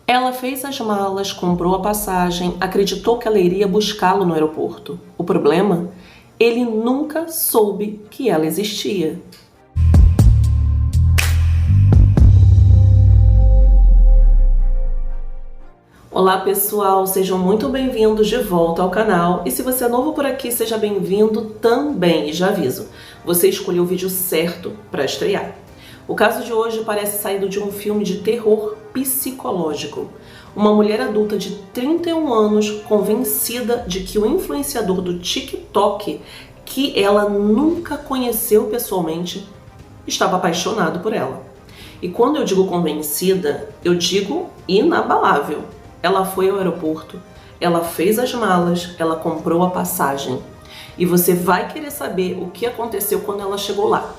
Ela fez as malas, comprou a passagem, acreditou que ela iria buscá-lo no aeroporto. O problema? Ele nunca soube que ela existia. Olá pessoal, sejam muito bem-vindos de volta ao canal e se você é novo por aqui, seja bem-vindo também. E já aviso, você escolheu o vídeo certo para estrear. O caso de hoje parece saído de um filme de terror psicológico. Uma mulher adulta de 31 anos convencida de que o influenciador do TikTok, que ela nunca conheceu pessoalmente, estava apaixonado por ela. E quando eu digo convencida, eu digo inabalável. Ela foi ao aeroporto, ela fez as malas, ela comprou a passagem. E você vai querer saber o que aconteceu quando ela chegou lá.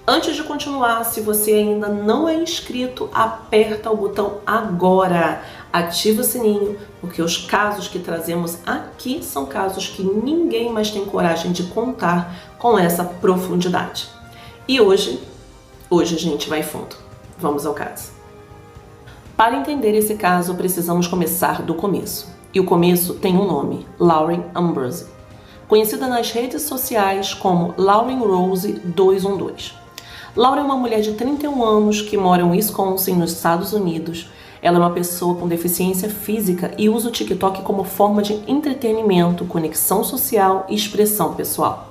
Antes de continuar, se você ainda não é inscrito, aperta o botão agora. Ativa o sininho, porque os casos que trazemos aqui são casos que ninguém mais tem coragem de contar com essa profundidade. E hoje a gente vai fundo. Vamos ao caso. Para entender esse caso, precisamos começar do começo. E o começo tem um nome, Lauren Ambrose, conhecida nas redes sociais como Lauren Rose 212. Lauren é uma mulher de 31 anos que mora em Wisconsin, nos Estados Unidos. Ela é uma pessoa com deficiência física e usa o TikTok como forma de entretenimento, conexão social e expressão pessoal.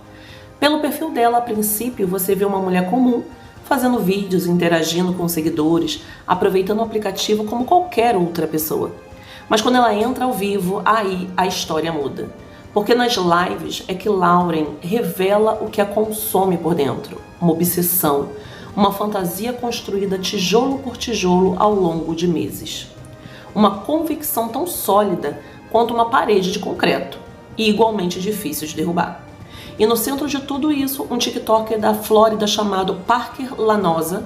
Pelo perfil dela, a princípio, você vê uma mulher comum, fazendo vídeos, interagindo com seguidores, aproveitando o aplicativo como qualquer outra pessoa. Mas quando ela entra ao vivo, aí a história muda. Porque nas lives é que Lauren revela o que a consome por dentro. Uma obsessão, uma fantasia construída tijolo por tijolo ao longo de meses. Uma convicção tão sólida quanto uma parede de concreto e igualmente difícil de derrubar. E no centro de tudo isso, um TikToker da Flórida chamado Parker Lanosa.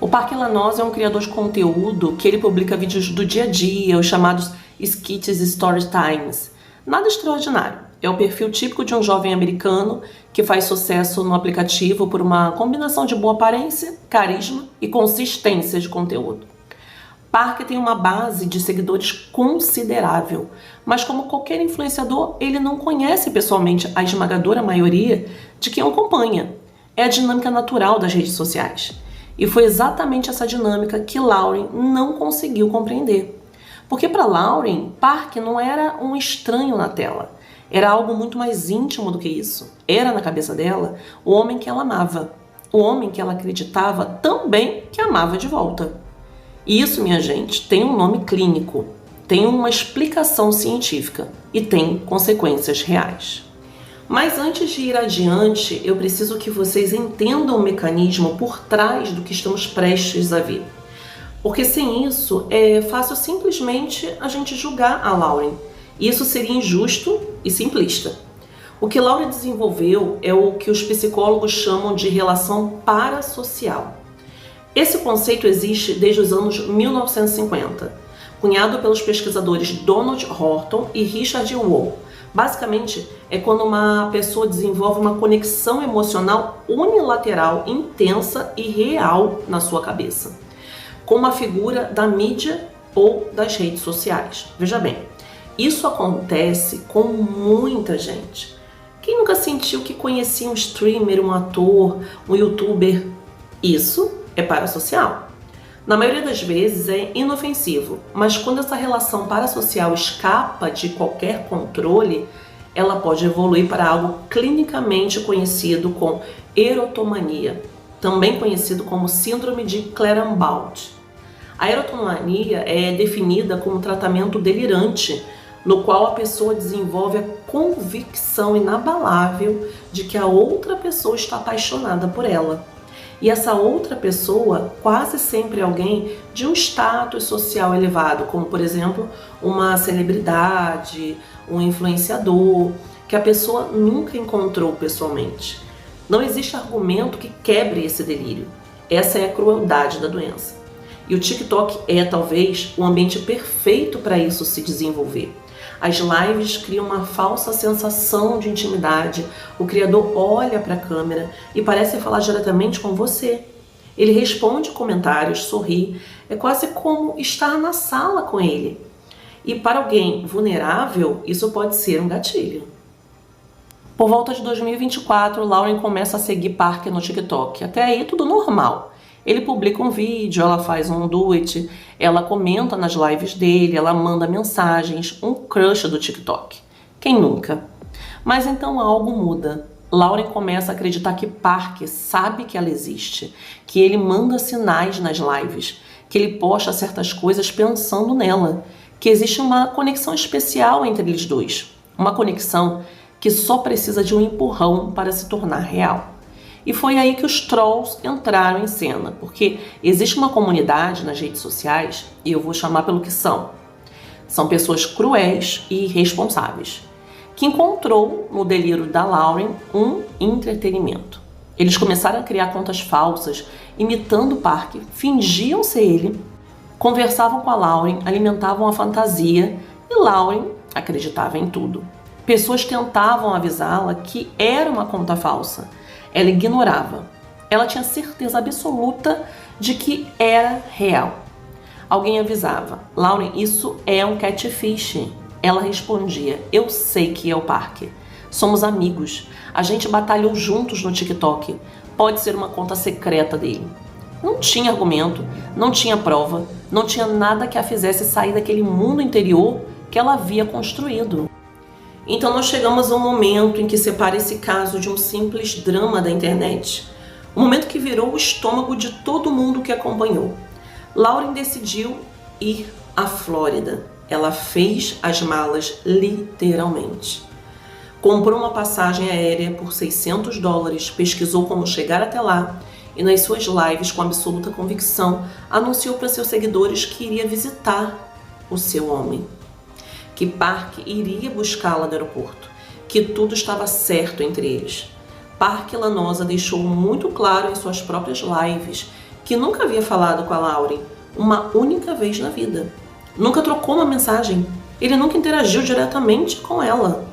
O Parker Lanosa é um criador de conteúdo que ele publica vídeos do dia a dia, os chamados skits story times. Nada extraordinário. É o perfil típico de um jovem americano que faz sucesso no aplicativo por uma combinação de boa aparência, carisma e consistência de conteúdo. Parker tem uma base de seguidores considerável, mas como qualquer influenciador, ele não conhece pessoalmente a esmagadora maioria de quem o acompanha. É a dinâmica natural das redes sociais. E foi exatamente essa dinâmica que Lauren não conseguiu compreender. Porque para Lauren, Parker não era um estranho na tela. Era algo muito mais íntimo do que isso. Era, na cabeça dela, o homem que ela amava. O homem que ela acreditava também que amava de volta. E isso, minha gente, tem um nome clínico, tem uma explicação científica e tem consequências reais. Mas antes de ir adiante, eu preciso que vocês entendam o mecanismo por trás do que estamos prestes a ver. Porque sem isso, é fácil simplesmente a gente julgar a Lauren. E isso seria injusto e simplista. O que Lauren desenvolveu é o que os psicólogos chamam de relação parasocial. Esse conceito existe desde os anos 1950, cunhado pelos pesquisadores Donald Horton e Richard Wall. Basicamente, é quando uma pessoa desenvolve uma conexão emocional unilateral, intensa e real na sua cabeça, com uma figura da mídia ou das redes sociais. Veja bem, isso acontece com muita gente. Quem nunca sentiu que conhecia um streamer, um ator, um youtuber? Isso é parasocial. Na maioria das vezes é inofensivo, mas quando essa relação parasocial escapa de qualquer controle, ela pode evoluir para algo clinicamente conhecido como erotomania, também conhecido como síndrome de Clerambault. A erotomania é definida como um tratamento delirante, no qual a pessoa desenvolve a convicção inabalável de que a outra pessoa está apaixonada por ela. E essa outra pessoa quase sempre é alguém de um status social elevado, como por exemplo uma celebridade, um influenciador, que a pessoa nunca encontrou pessoalmente. Não existe argumento que quebre esse delírio. Essa é a crueldade da doença. E o TikTok é talvez o ambiente perfeito para isso se desenvolver. As lives criam uma falsa sensação de intimidade, o criador olha para a câmera e parece falar diretamente com você. Ele responde comentários, sorri, é quase como estar na sala com ele. E para alguém vulnerável, isso pode ser um gatilho. Por volta de 2024, Lauren começa a seguir Parker no TikTok. Até aí tudo normal. Ele publica um vídeo, ela faz um do it, ela comenta nas lives dele, ela manda mensagens, um crush do TikTok. Quem nunca? Mas então algo muda. Lauren começa a acreditar que Parker sabe que ela existe, que ele manda sinais nas lives, que ele posta certas coisas pensando nela, que existe uma conexão especial entre eles dois. Uma conexão que só precisa de um empurrão para se tornar real. E foi aí que os trolls entraram em cena, porque existe uma comunidade nas redes sociais, e eu vou chamar pelo que são. São pessoas cruéis e irresponsáveis, que encontrou no delírio da Lauren um entretenimento. Eles começaram a criar contas falsas, imitando Parker, fingiam ser ele, conversavam com a Lauren, alimentavam a fantasia, e Lauren acreditava em tudo. Pessoas tentavam avisá-la que era uma conta falsa. Ela ignorava. Ela tinha certeza absoluta de que era real. Alguém avisava: Lauren, isso é um catfish. Ela respondia: eu sei que é o Parker. Somos amigos. A gente batalhou juntos no TikTok. Pode ser uma conta secreta dele. Não tinha argumento, não tinha prova, não tinha nada que a fizesse sair daquele mundo interior que ela havia construído. Então nós chegamos a um momento em que separa esse caso de um simples drama da internet. Um momento que virou o estômago de todo mundo que acompanhou. Lauren decidiu ir à Flórida. Ela fez as malas literalmente. Comprou uma passagem aérea por $600, pesquisou como chegar até lá e nas suas lives, com absoluta convicção, anunciou para seus seguidores que iria visitar o seu homem. Que Parker iria buscá-la no aeroporto, que tudo estava certo entre eles. Parker Lanosa deixou muito claro em suas próprias lives que nunca havia falado com a Lauren uma única vez na vida. Nunca trocou uma mensagem, ele nunca interagiu diretamente com ela.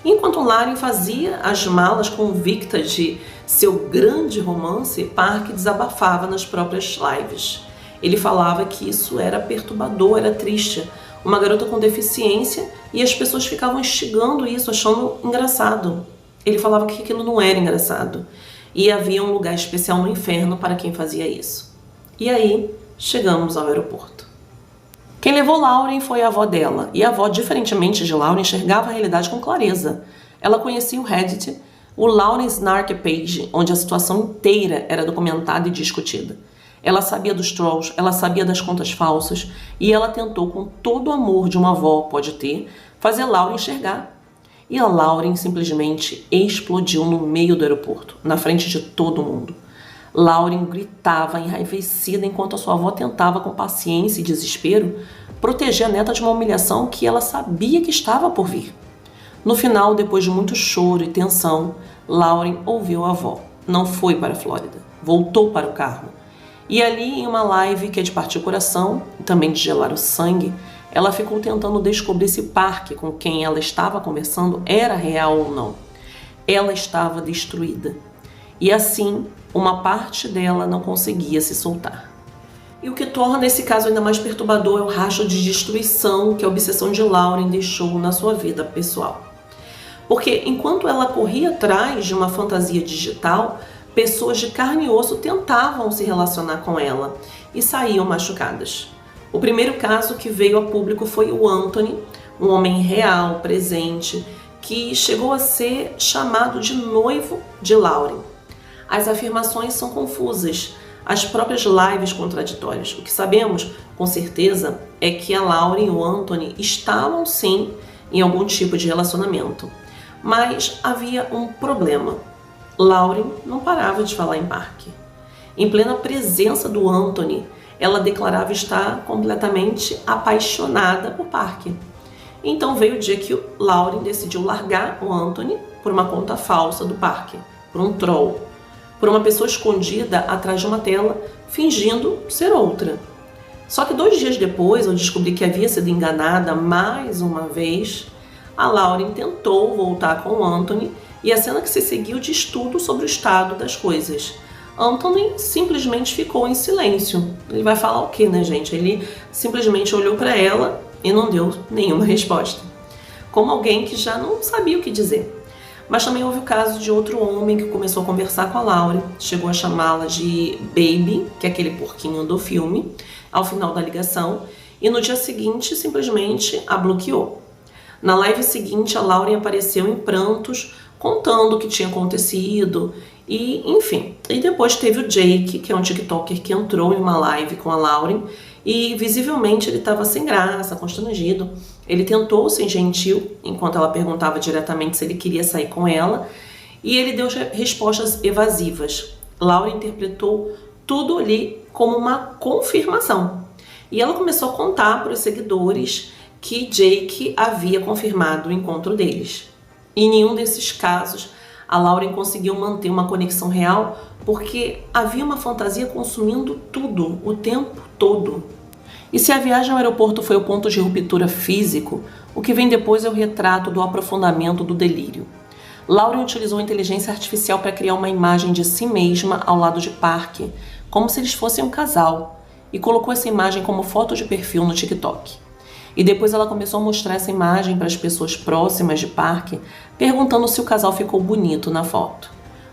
Enquanto Lauren fazia as malas convicta de seu grande romance, Parker desabafava nas próprias lives. Ele falava que isso era perturbador, era triste, uma garota com deficiência, e as pessoas ficavam instigando isso, achando engraçado. Ele falava que aquilo não era engraçado, e havia um lugar especial no inferno para quem fazia isso. E aí, chegamos ao aeroporto. Quem levou Lauren foi a avó dela, e a avó, diferentemente de Lauren, enxergava a realidade com clareza. Ela conhecia o Reddit, o Lauren Snark Page, onde a situação inteira era documentada e discutida. Ela sabia dos trolls, ela sabia das contas falsas, e ela tentou, com todo o amor de uma avó pode ter, fazer Lauren enxergar. E a Lauren simplesmente explodiu no meio do aeroporto, na frente de todo mundo. Lauren gritava enraivecida enquanto a sua avó tentava, com paciência e desespero, proteger a neta de uma humilhação que ela sabia que estava por vir. No final, depois de muito choro e tensão, Lauren ouviu a avó. Não foi para a Flórida, voltou para o carro. E ali, em uma live que é de partir o coração e também de gelar o sangue, ela ficou tentando descobrir se Parker, com quem ela estava conversando, era real ou não. Ela estava destruída. E assim, uma parte dela não conseguia se soltar. E o que torna esse caso ainda mais perturbador é o rastro de destruição que a obsessão de Lauren deixou na sua vida pessoal. Porque enquanto ela corria atrás de uma fantasia digital, pessoas de carne e osso tentavam se relacionar com ela e saíam machucadas. O primeiro caso que veio a público foi o Anthony, um homem real, presente, que chegou a ser chamado de noivo de Lauren. As afirmações são confusas, as próprias lives contraditórias. O que sabemos, com certeza, é que a Lauren e o Anthony estavam sim em algum tipo de relacionamento. Mas havia um problema. Lauren não parava de falar em Parker. Em plena presença do Anthony, ela declarava estar completamente apaixonada por Parker. Então veio o dia que Lauren decidiu largar o Anthony por uma conta falsa do Parker, por um troll, por uma pessoa escondida atrás de uma tela, fingindo ser outra. Só que 2 dias depois, eu descobri que havia sido enganada mais uma vez. A Lauren tentou voltar com o Anthony e a cena que se seguiu diz tudo sobre o estado das coisas. Anthony simplesmente ficou em silêncio. Ele vai falar o quê, né, gente? Ele simplesmente olhou para ela e não deu nenhuma resposta, como alguém que já não sabia o que dizer. Mas também houve o caso de outro homem que começou a conversar com a Lauren, chegou a chamá-la de Baby, que é aquele porquinho do filme, ao final da ligação, e no dia seguinte simplesmente a bloqueou. Na live seguinte, a Lauren apareceu em prantos, contando o que tinha acontecido, e enfim. E depois teve o Jake, que é um TikToker que entrou em uma live com a Lauren, e visivelmente ele estava sem graça, constrangido. Ele tentou ser gentil, enquanto ela perguntava diretamente se ele queria sair com ela, e ele deu respostas evasivas. Lauren interpretou tudo ali como uma confirmação. E ela começou a contar para os seguidores que Jake havia confirmado o encontro deles. Em nenhum desses casos, a Lauren conseguiu manter uma conexão real porque havia uma fantasia consumindo tudo, o tempo todo. E se a viagem ao aeroporto foi o ponto de ruptura físico, o que vem depois é o retrato do aprofundamento do delírio. Lauren utilizou a inteligência artificial para criar uma imagem de si mesma ao lado de Parker, como se eles fossem um casal, e colocou essa imagem como foto de perfil no TikTok. E depois ela começou a mostrar essa imagem para as pessoas próximas de Parker, perguntando se o casal ficou bonito na foto.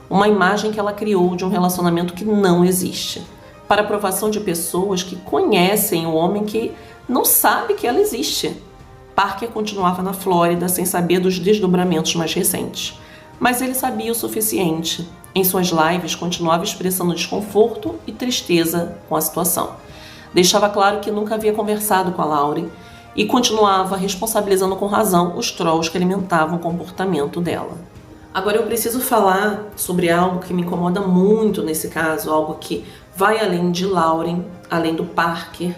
Uma imagem que ela criou de um relacionamento que não existe, para aprovação de pessoas que conhecem o homem que não sabe que ela existe. Parker continuava na Flórida sem saber dos desdobramentos mais recentes, mas ele sabia o suficiente. Em suas lives, continuava expressando desconforto e tristeza com a situação. Deixava claro que nunca havia conversado com a Lauren e continuava responsabilizando com razão os trolls que alimentavam o comportamento dela. Agora eu preciso falar sobre algo que me incomoda muito nesse caso, algo que vai além de Lauren, além do Parker.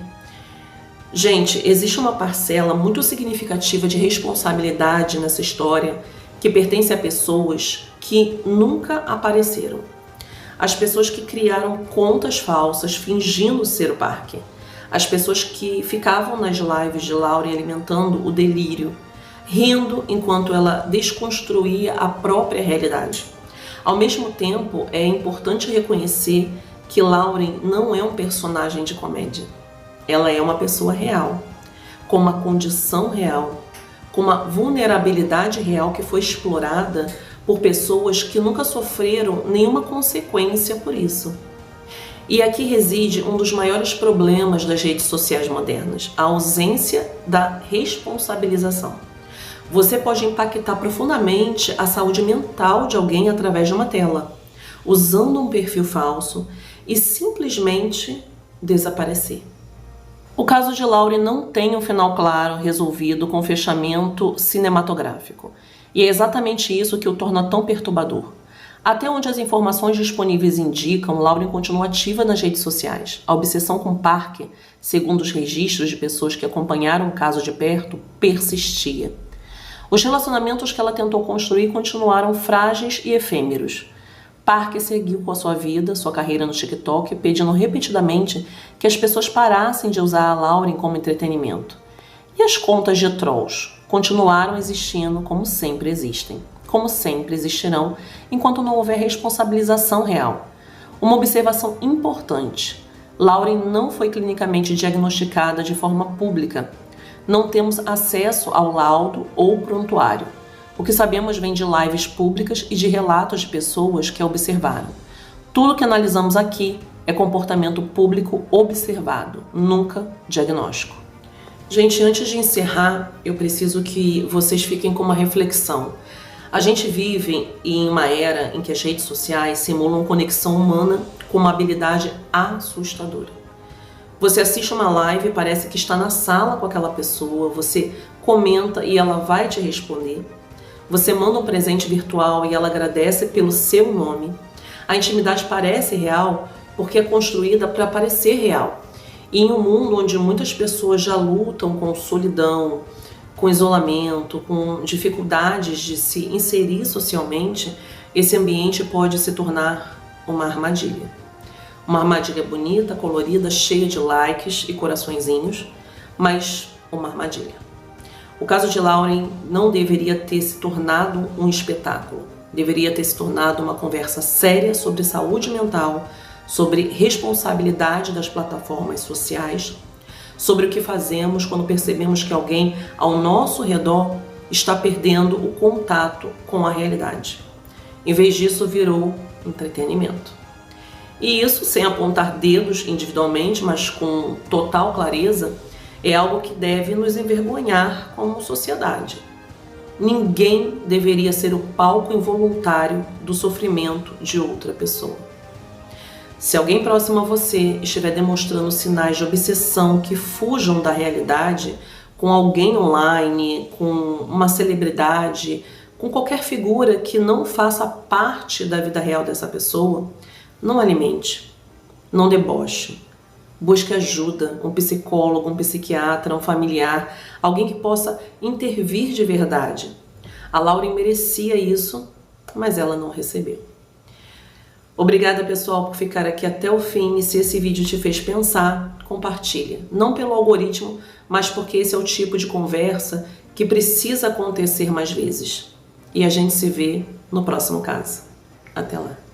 Gente, existe uma parcela muito significativa de responsabilidade nessa história que pertence a pessoas que nunca apareceram. As pessoas que criaram contas falsas fingindo ser o Parker. As pessoas que ficavam nas lives de Lauren alimentando o delírio, rindo enquanto ela desconstruía a própria realidade. Ao mesmo tempo, é importante reconhecer que Lauren não é um personagem de comédia. Ela é uma pessoa real, com uma condição real, com uma vulnerabilidade real que foi explorada por pessoas que nunca sofreram nenhuma consequência por isso. E aqui reside um dos maiores problemas das redes sociais modernas, a ausência da responsabilização. Você pode impactar profundamente a saúde mental de alguém através de uma tela, usando um perfil falso e simplesmente desaparecer. O caso de Lauren não tem um final claro, resolvido, com fechamento cinematográfico. E é exatamente isso que o torna tão perturbador. Até onde as informações disponíveis indicam, Lauren continua ativa nas redes sociais. A obsessão com Parker, segundo os registros de pessoas que acompanharam o caso de perto, persistia. Os relacionamentos que ela tentou construir continuaram frágeis e efêmeros. Parker seguiu com a sua vida, sua carreira no TikTok, pedindo repetidamente que as pessoas parassem de usar a Lauren como entretenimento. E as contas de trolls continuaram existindo como sempre existem, como sempre existirão, enquanto não houver responsabilização real. Uma observação importante: Lauren não foi clinicamente diagnosticada de forma pública. Não temos acesso ao laudo ou prontuário. O que sabemos vem de lives públicas e de relatos de pessoas que a observaram. Tudo que analisamos aqui é comportamento público observado, nunca diagnóstico. Gente, antes de encerrar, eu preciso que vocês fiquem com uma reflexão. A gente vive em uma era em que as redes sociais simulam conexão humana com uma habilidade assustadora. Você assiste uma live e parece que está na sala com aquela pessoa, você comenta e ela vai te responder. Você manda um presente virtual e ela agradece pelo seu nome. A intimidade parece real porque é construída para parecer real. E em um mundo onde muitas pessoas já lutam com solidão, com isolamento, com dificuldades de se inserir socialmente, esse ambiente pode se tornar uma armadilha. Uma armadilha bonita, colorida, cheia de likes e coraçõezinhos, mas uma armadilha. O caso de Lauren não deveria ter se tornado um espetáculo. Deveria ter se tornado uma conversa séria sobre saúde mental, sobre responsabilidade das plataformas sociais, sobre o que fazemos quando percebemos que alguém ao nosso redor está perdendo o contato com a realidade. Em vez disso, virou entretenimento. E isso, sem apontar dedos individualmente, mas com total clareza, é algo que deve nos envergonhar como sociedade. Ninguém deveria ser o palco involuntário do sofrimento de outra pessoa. Se alguém próximo a você estiver demonstrando sinais de obsessão que fujam da realidade, com alguém online, com uma celebridade, com qualquer figura que não faça parte da vida real dessa pessoa, não alimente, não deboche. Busque ajuda, um psicólogo, um psiquiatra, um familiar, alguém que possa intervir de verdade. A Lauren merecia isso, mas ela não recebeu. Obrigada, pessoal, por ficar aqui até o fim, e se esse vídeo te fez pensar, compartilha. Não pelo algoritmo, mas porque esse é o tipo de conversa que precisa acontecer mais vezes. E a gente se vê no próximo caso. Até lá.